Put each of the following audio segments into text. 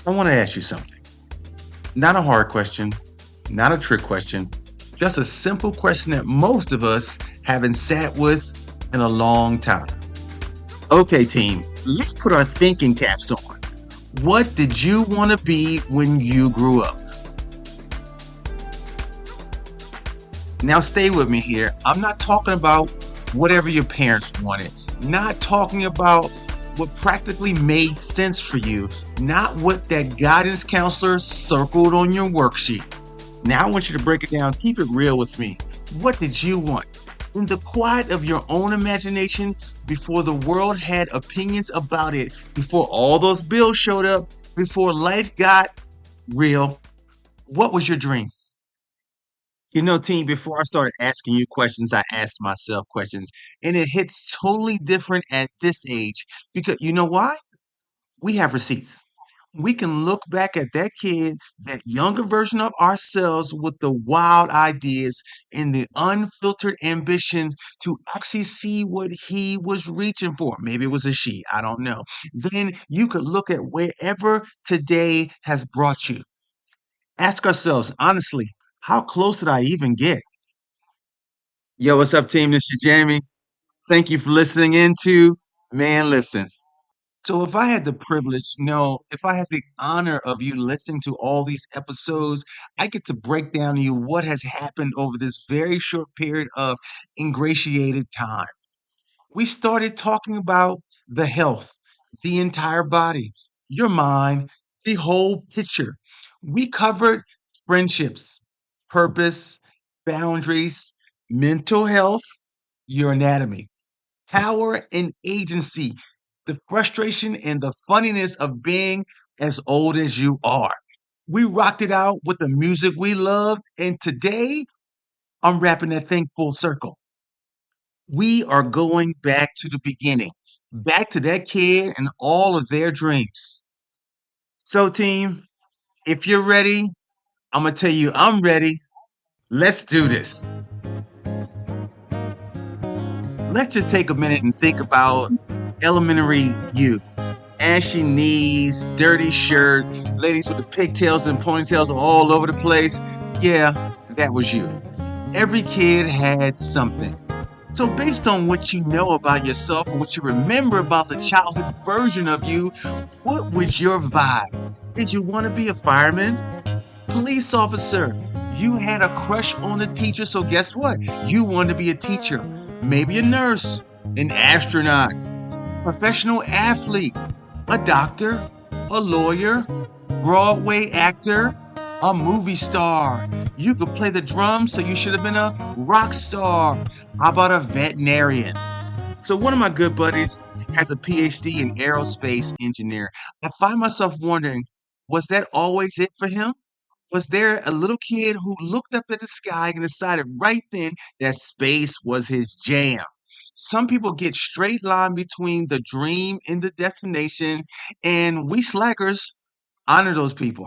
I want to ask you something. Not a hard question, not a trick question, just a simple question that most of us haven't sat with in a long time. Okay, team, let's put our thinking caps on. What did you want to be when you grew up? Now, stay with me here. I'm not talking about whatever your parents wanted, not talking about what practically made sense for you, not what that guidance counselor circled on your worksheet. Now, I want you to break it down. Keep it real with me. What did you want? In the quiet of your own imagination, before the world had opinions about it, before all those bills showed up, before life got real, what was your dream? Team, before I started asking you questions, I asked myself questions. And it hits totally different at this age because you know why? We have receipts. We can look back at that kid, that younger version of ourselves with the wild ideas and the unfiltered ambition to actually see what he was reaching for. Maybe it was a she, I don't know. Then you could look at wherever today has brought you. Ask ourselves, honestly, how close did I even get? Yo, what's up, team? This is Jamey. Thank you for listening into Man Listen. So, if I had the privilege, no, if I had the honor of you listening to all these episodes, I get to break down to you what has happened over this very short period of ingratiated time. We started talking about the health, the entire body, your mind, the whole picture. We covered friendships, purpose, boundaries, mental health, your anatomy, power and agency, the frustration and the funniness of being as old as you are. We rocked it out with the music we loved, and today I'm wrapping that thing full circle. We are going back to the beginning, back to that kid and all of their dreams. So, team, if you're ready, I'm going to tell you I'm ready. Let's do this. Let's just take a minute and think about elementary you. Ashy knees, dirty shirt, ladies with the pigtails and ponytails all over the place. Yeah, that was you. Every kid had something. So, based on what you know about yourself or what you remember about the childhood version of you, what was your vibe? Did you want to be a fireman? Police officer? You had a crush on a teacher, so guess what? You wanted to be a teacher, maybe a nurse, an astronaut, professional athlete, a doctor, a lawyer, Broadway actor, a movie star. You could play the drums, so you should have been a rock star. How about a veterinarian? So one of my good buddies has a PhD in aerospace engineer. I find myself wondering, was that always it for him? Was there a little kid who looked up at the sky and decided right then that space was his jam? Some people get straight line between the dream and the destination, and we slackers honor those people.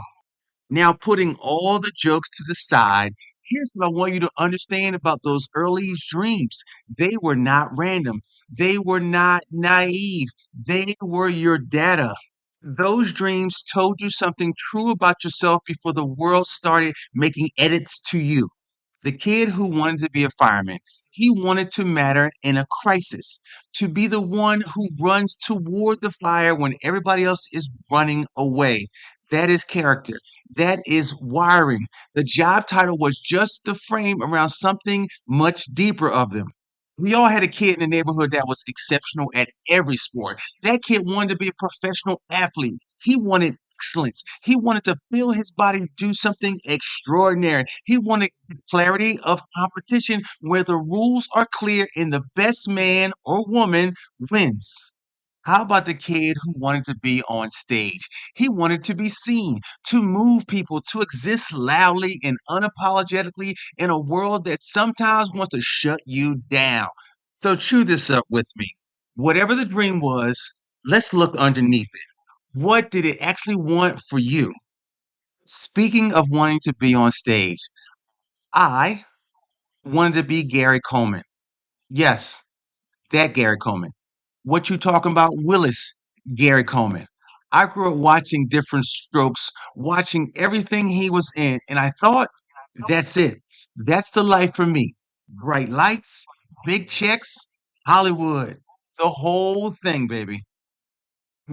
Now, putting all the jokes to the side, here's what I want you to understand about those early dreams. They were not random. They were not naive. They were your data. Those dreams told you something true about yourself before the world started making edits to you. The kid who wanted to be a fireman, he wanted to matter in a crisis, to be the one who runs toward the fire when everybody else is running away. That is character. That is wiring. The job title was just the frame around something much deeper of them. We all had a kid in the neighborhood that was exceptional at every sport. That kid wanted to be a professional athlete. He wanted excellence. He wanted to feel his body do something extraordinary. He wanted clarity of competition where the rules are clear and the best man or woman wins. How about the kid who wanted to be on stage? He wanted to be seen, to move people, to exist loudly and unapologetically in a world that sometimes wants to shut you down. So chew this up with me. Whatever the dream was, let's look underneath it. What did it actually want for you? Speaking of wanting to be on stage, I wanted to be Gary Coleman. Yes, that Gary Coleman. What you talking about, Willis? Gary Coleman. I grew up watching Different Strokes, watching everything he was in, and I thought, that's it. That's the life for me. Bright lights, big checks, Hollywood, the whole thing, baby.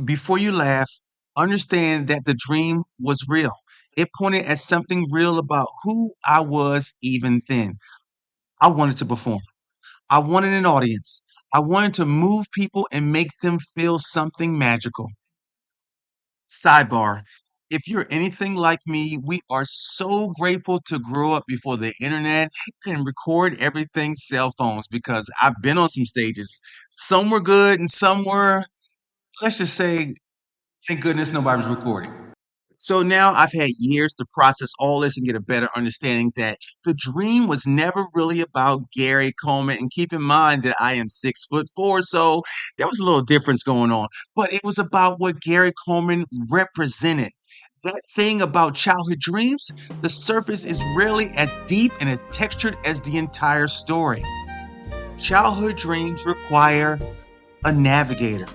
Before you laugh, understand that the dream was real. It pointed at something real about who I was even then. I wanted to perform. I wanted an audience. I wanted to move people and make them feel something magical. Sidebar. If you're anything like me, we are so grateful to grow up before the internet and record everything cell phones because I've been on some stages. Some were good and some were, let's just say, thank goodness nobody was recording. So now I've had years to process all this and get a better understanding that the dream was never really about Gary Coleman. And keep in mind that I am 6'4", so there was a little difference going on. But it was about what Gary Coleman represented. That thing about childhood dreams, the surface is rarely as deep and as textured as the entire story. Childhood dreams require a navigator,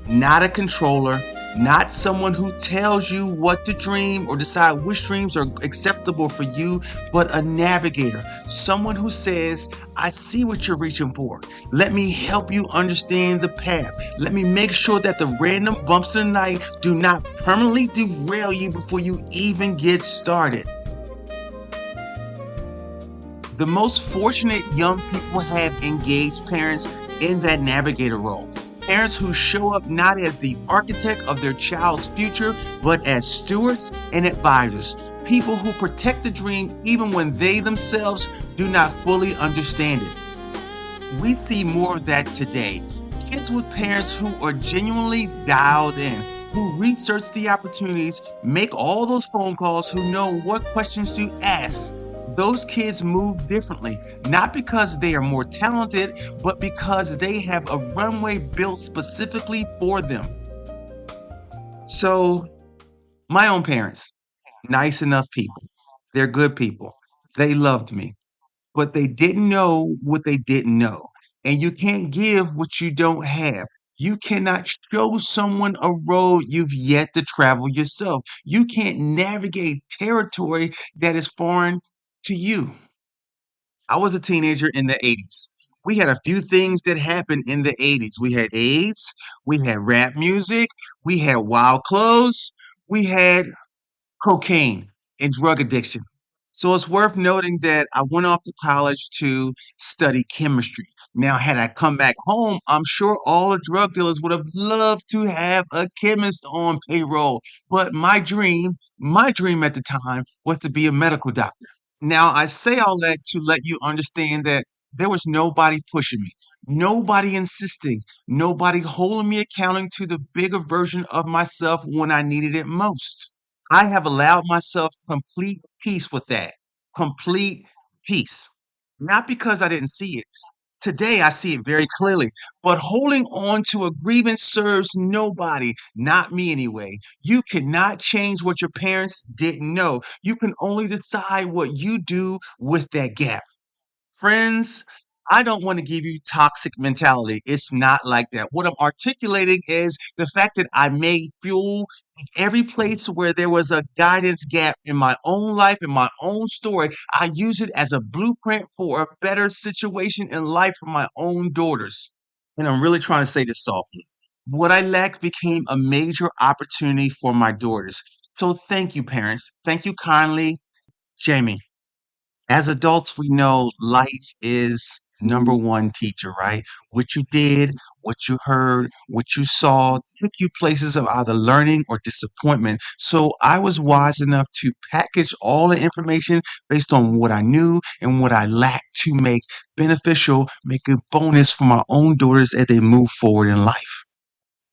not a controller, not someone who tells you what to dream or decide which dreams are acceptable for you, but a navigator, someone who says, I see what you're reaching for. Let me help you understand the path. Let me make sure that the random bumps in the night do not permanently derail you before you even get started. The most fortunate young people have engaged parents in that navigator role. Parents who show up not as the architect of their child's future, but as stewards and advisors. People who protect the dream even when they themselves do not fully understand it. We see more of that today. Kids with parents who are genuinely dialed in, who research the opportunities, make all those phone calls, who know what questions to ask. Those kids move differently, not because they are more talented, but because they have a runway built specifically for them. So, my own parents, nice enough people. They're good people. They loved me, but they didn't know what they didn't know. And you can't give what you don't have. You cannot show someone a road you've yet to travel yourself. You can't navigate territory that is foreign to you. I was a teenager in the 80s. We had a few things that happened in the 80s. We had AIDS, we had rap music, we had wild clothes, we had cocaine and drug addiction. So it's worth noting that I went off to college to study chemistry. Now, had I come back home, I'm sure all the drug dealers would have loved to have a chemist on payroll. But my dream at the time was to be a medical doctor. Now, I say all that to let you understand that there was nobody pushing me, nobody insisting, nobody holding me accounting to the bigger version of myself when I needed it most. I have allowed myself complete peace with that. Complete peace. Not because I didn't see it. Today I see it very clearly. But holding on to a grievance serves nobody, not me anyway. You cannot change what your parents didn't know. You can only decide what you do with that gap. Friends, I don't want to give you toxic mentality. It's not like that. What I'm articulating is the fact that I made fuel in every place where there was a guidance gap in my own life, in my own story. I use it as a blueprint for a better situation in life for my own daughters. And I'm really trying to say this softly. What I lacked became a major opportunity for my daughters. So thank you, parents. Thank you kindly, Jamie. As adults, we know life is number one teacher, right? What you did, what you heard, what you saw took you places of either learning or disappointment. So I was wise enough to package all the information based on what I knew and what I lacked to make beneficial, make a bonus for my own daughters as they move forward in life.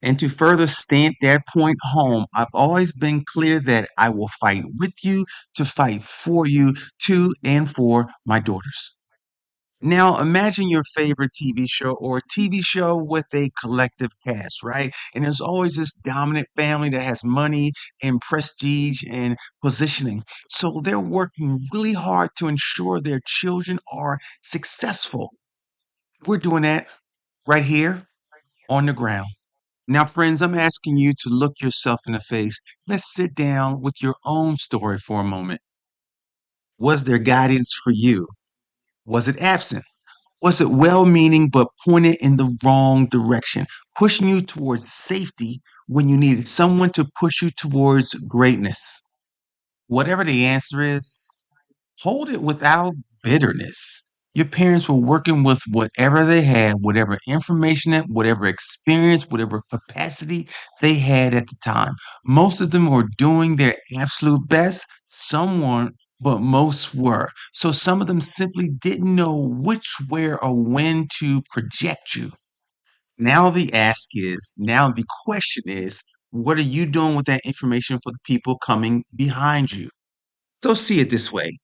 And to further stamp that point home, I've always been clear that I will fight with you to fight for you, to and for my daughters. Now, imagine your favorite TV show or a TV show with a collective cast, right? And there's always this dominant family that has money and prestige and positioning. So they're working really hard to ensure their children are successful. We're doing that right here on the ground. Now, friends, I'm asking you to look yourself in the face. Let's sit down with your own story for a moment. Was there guidance for you? Was it absent? Was it well meaning but pointed in the wrong direction, pushing you towards safety when you needed someone to push you towards greatness? Whatever the answer is, hold it without bitterness. Your parents were working with whatever they had, whatever information, whatever experience, whatever capacity they had at the time. Most of them were doing their absolute best. Some weren't, but most were. So some of them simply didn't know which, where, or when to project you. Now the question is, what are you doing with that information for the people coming behind you? So see it this way.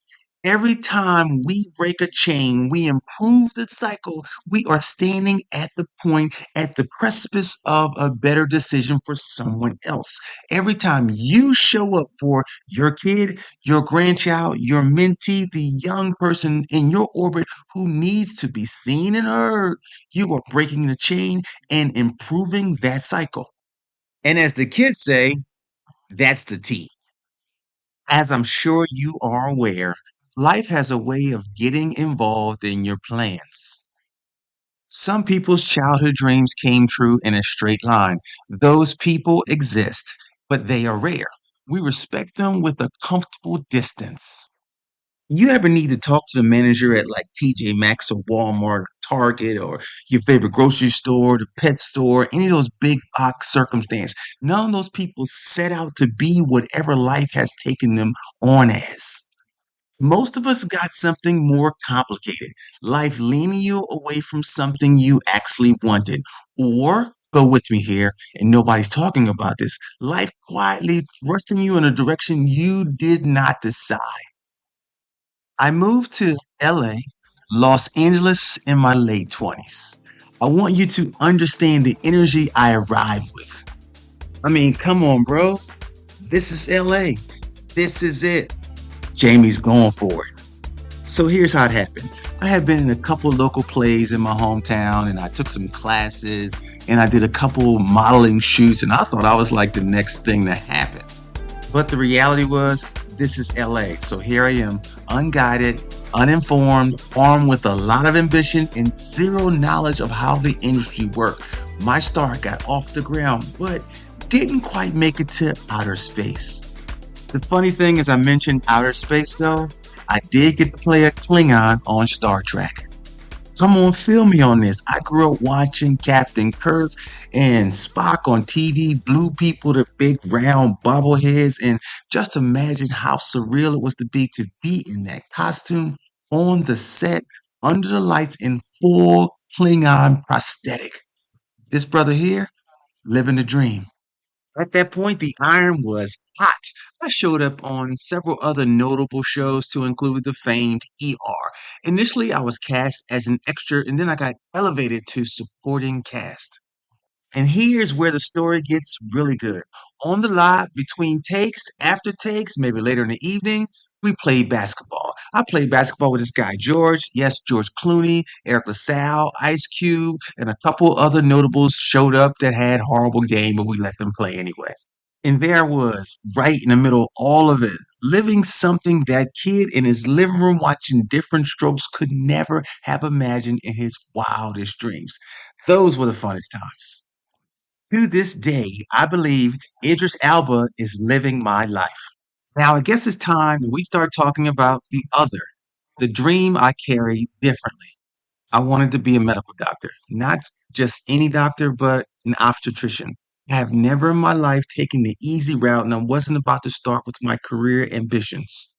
Every time we break a chain, we improve the cycle. We are standing at the point, at the precipice of a better decision for someone else. Every time you show up for your kid, your grandchild, your mentee, the young person in your orbit who needs to be seen and heard, you are breaking the chain and improving that cycle. And as the kids say, that's the T. As I'm sure you are aware, life has a way of getting involved in your plans. Some people's childhood dreams came true in a straight line. Those people exist, but they are rare. We respect them with a comfortable distance. You ever need to talk to the manager at like TJ Maxx or Walmart, Target, or your favorite grocery store, the pet store, any of those big box circumstances? None of those people set out to be whatever life has taken them on as. Most of us got something more complicated. Life leaning you away from something you actually wanted. Or, go with me here, and nobody's talking about this. Life quietly thrusting you in a direction you did not decide. I moved to LA, Los Angeles in my late 20s. I want you to understand the energy I arrived with. I mean, come on, bro. This is LA. This is it. Jamie's going for it. So here's how it happened. I had been in a couple local plays in my hometown and I took some classes and I did a couple modeling shoots and I thought I was like the next thing to happen. But the reality was, this is LA. So here I am, unguided, uninformed, armed with a lot of ambition and zero knowledge of how the industry worked. My start got off the ground, but didn't quite make it to outer space. The funny thing is, I mentioned outer space though, I did get to play a Klingon on Star Trek. Come on, feel me on this. I grew up watching Captain Kirk and Spock on TV, blue people, the big round bobbleheads, and just imagine how surreal it was to be in that costume on the set, under the lights in full Klingon prosthetic. This brother here, living the dream. At that point, the iron was hot. I showed up on several other notable shows to include the famed ER. Initially, I was cast as an extra, and then I got elevated to supporting cast. And here's where the story gets really good. On the lot, between takes, after takes, maybe later in the evening, we played basketball. I played basketball with this guy, George. Yes, George Clooney, Eric LaSalle, Ice Cube, and a couple other notables showed up that had horrible game, but we let them play anyway. And there I was, right in the middle of all of it, living something that kid in his living room watching different strokes could never have imagined in his wildest dreams. Those were the funnest times. To this day, I believe Idris Elba is living my life. Now, I guess it's time we start talking about the other, the dream I carry differently. I wanted to be a medical doctor, not just any doctor, but an obstetrician. I have never in my life taken the easy route, and I wasn't about to start with my career ambitions.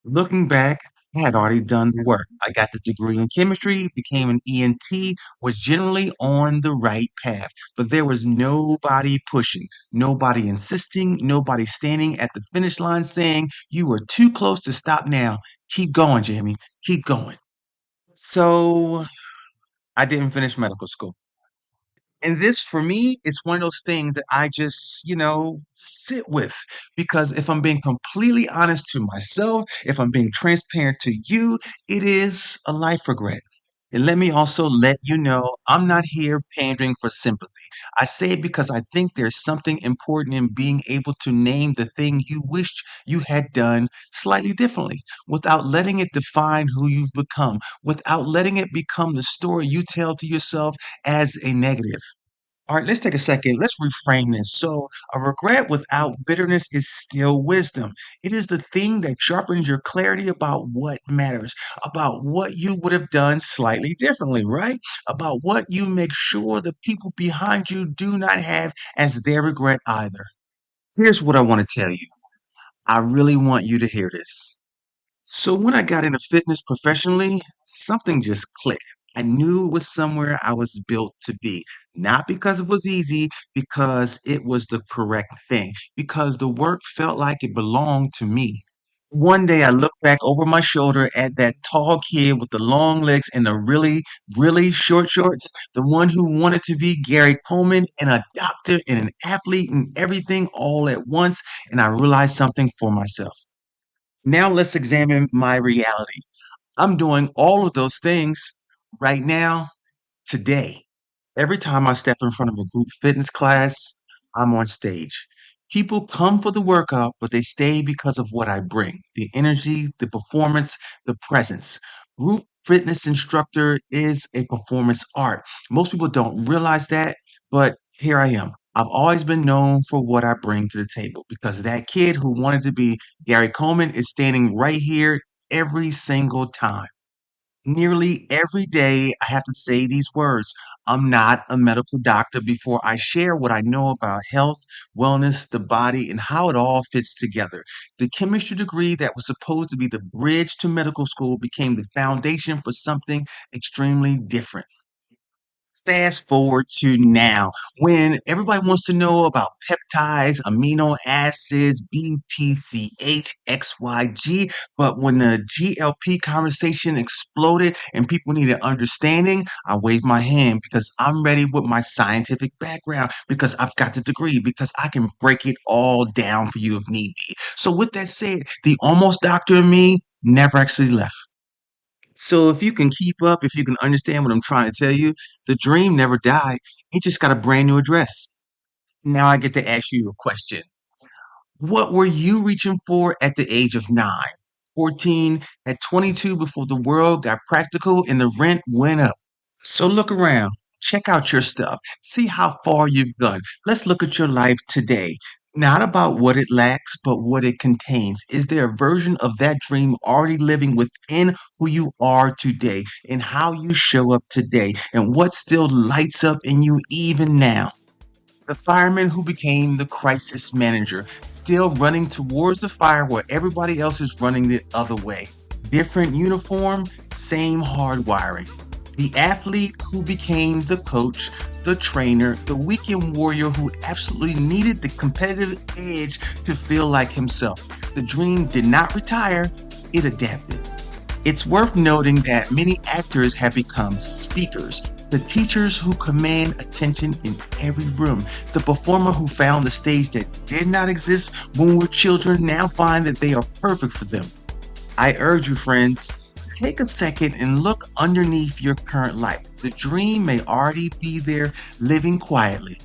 Looking back, I had already done the work. I got the degree in chemistry, became an ENT, was generally on the right path. But there was nobody pushing, nobody insisting, nobody standing at the finish line saying, "You were too close to stop now. Keep going, Jamie. Keep going." So I didn't finish medical school. And this for me is one of those things that I just, sit with. Because if I'm being completely honest to myself, if I'm being transparent to you, it is a life regret. And let me also let you know, I'm not here pandering for sympathy. I say it because I think there's something important in being able to name the thing you wished you had done slightly differently, without letting it define who you've become, without letting it become the story you tell to yourself as a negative. All right, let's take a second. Let's reframe this. So, a regret without bitterness is still wisdom. It is the thing that sharpens your clarity about what matters, about what you would have done slightly differently, right? About what you make sure the people behind you do not have as their regret either. Here's what I want to tell you. I really want you to hear this. So when I got into fitness professionally, something just clicked. I knew it was somewhere I was built to be. Not because it was easy, because it was the correct thing, because the work felt like it belonged to me. One day I looked back over my shoulder at that tall kid with the long legs and the really, really short shorts, the one who wanted to be Gary Coleman and a doctor and an athlete and everything all at once, and I realized something for myself. Now let's examine my reality. I'm doing all of those things right now, today. Every time I step in front of a group fitness class, I'm on stage. People come for the workout, but they stay because of what I bring: the energy, the performance, the presence. Group fitness instructor is a performance art. Most people don't realize that, but here I am. I've always been known for what I bring to the table because that kid who wanted to be Gary Coleman is standing right here every single time. Nearly every day, I have to say these words. I'm not a medical doctor before I share what I know about health, wellness, the body, and how it all fits together. The chemistry degree that was supposed to be the bridge to medical school became the foundation for something extremely different. Fast forward to now, when everybody wants to know about peptides, amino acids, BPCH, XYG, but when the GLP conversation exploded and people needed understanding, I waved my hand because I'm ready with my scientific background, because I've got the degree, because I can break it all down for you if need be. So, with that said, the almost doctor in me never actually left. So if you can keep up, if you can understand what I'm trying to tell you, the dream never died. It just got a brand new address. Now I get to ask you a question. What were you reaching for at the age of 9, 14, at 22 before the world got practical and the rent went up? So look around, check out your stuff, see how far you've gone. Let's look at your life today. Not about what it lacks, but what it contains. Is there a version of that dream already living within who you are today and how you show up today and what still lights up in you even now? The fireman who became the crisis manager, still running towards the fire where everybody else is running the other way. Different uniform, same hard wiring. The athlete who became the coach, the trainer, the weekend warrior who absolutely needed the competitive edge to feel like himself. The dream did not retire, it adapted. It's worth noting that many actors have become speakers, the teachers who command attention in every room, the performer who found the stage that did not exist when we were children now find that they are perfect for them. I urge you, friends, take a second and look underneath your current life. The dream may already be there living quietly.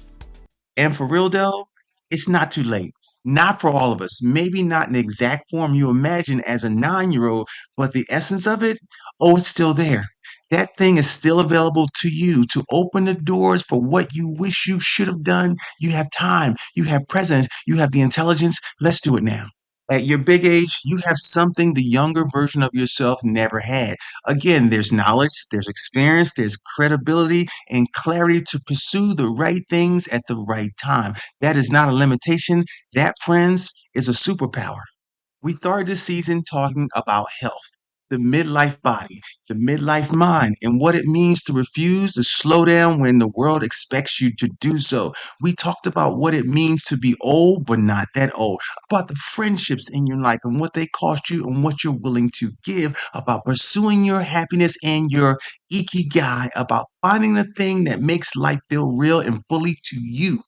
And for real though, it's not too late. Not for all of us. Maybe not in the exact form you imagine as a 9-year old, but the essence of it, oh, it's still there. That thing is still available to you to open the doors for what you wish you should have done. You have time, you have presence, you have the intelligence. Let's do it now. At your big age, you have something the younger version of yourself never had. Again, there's knowledge, there's experience, there's credibility and clarity to pursue the right things at the right time. That is not a limitation. That, friends, is a superpower. We started this season talking about health, the midlife body, the midlife mind, and what it means to refuse to slow down when the world expects you to do so. We talked about what it means to be old, but not that old, about the friendships in your life and what they cost you and what you're willing to give, about pursuing your happiness and your ikigai, about finding the thing that makes life feel real and fully to you.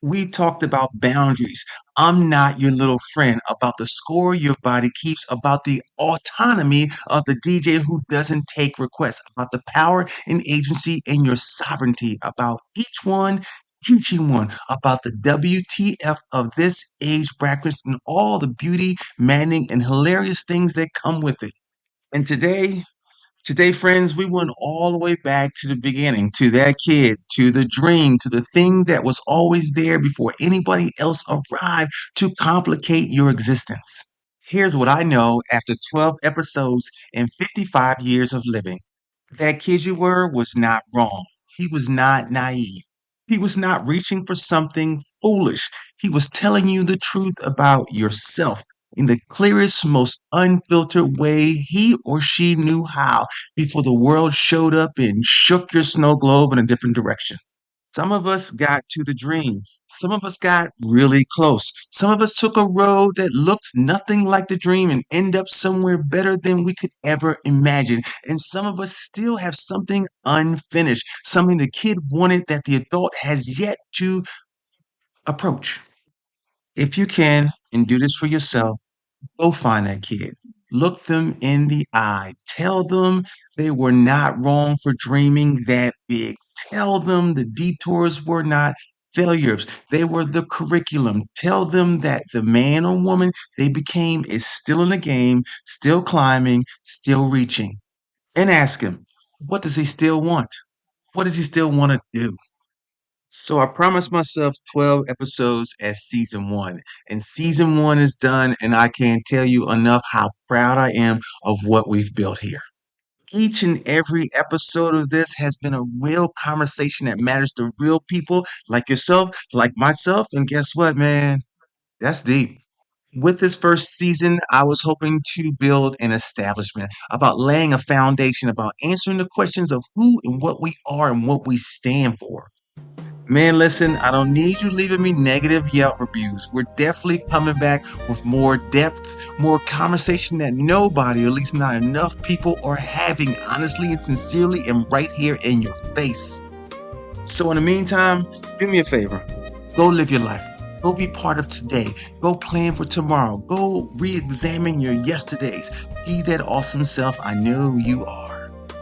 We talked about boundaries. I'm not your little friend, about the score your body keeps, about the autonomy of the DJ who doesn't take requests, about the power and agency and your sovereignty, about each one teaching one, about the WTF of this age bracket and all the beauty, maddening, and hilarious things that come with it. And today, friends, we went all the way back to the beginning, to that kid, to the dream, to the thing that was always there before anybody else arrived to complicate your existence. Here's what I know after 12 episodes and 55 years of living. That kid you were was not wrong. He was not naive. He was not reaching for something foolish. He was telling you the truth about yourself in the clearest, most unfiltered way he or she knew how before the world showed up and shook your snow globe in a different direction. Some of us got to the dream. Some of us got really close. Some of us took a road that looked nothing like the dream and end up somewhere better than we could ever imagine. And some of us still have something unfinished, something the kid wanted that the adult has yet to approach. If you can, and do this for yourself, go find that kid. Look them in the eye. Tell them they were not wrong for dreaming that big. Tell them the detours were not failures. They were the curriculum. Tell them that the man or woman they became is still in the game, still climbing, still reaching. And ask him, what does he still want? What does he still want to do? So I promised myself 12 episodes as season one, and season one is done, and I can't tell you enough how proud I am of what we've built here. Each and every episode of this has been a real conversation that matters to real people like yourself, like myself, and guess what, man? That's deep. With this first season, I was hoping to build an establishment about laying a foundation, about answering the questions of who and what we are and what we stand for. Man, listen, I don't need you leaving me negative Yelp reviews. We're definitely coming back with more depth, more conversation that nobody, or at least not enough people, are having honestly and sincerely and right here in your face. So, in the meantime, do me a favor. Go live your life. Go be part of today. Go plan for tomorrow. Go re examine your yesterdays. Be that awesome self I know you are.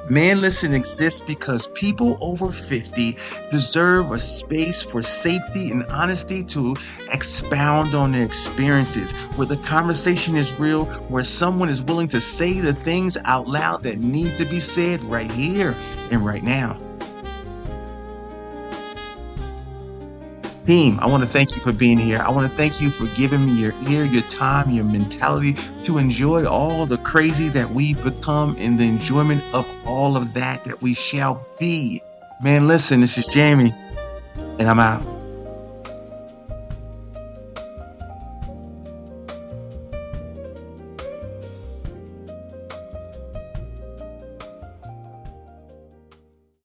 Man Listen exists because people over 50 deserve a space for safety and honesty to expound on their experiences, where the conversation is real, where someone is willing to say the things out loud that need to be said right here and right now. Team, I want to thank you for being here. I want to thank you for giving me your ear, your time, your mentality to enjoy all the crazy that we've become and the enjoyment of all of that we shall be. Man, listen, this is Jamey, and I'm out.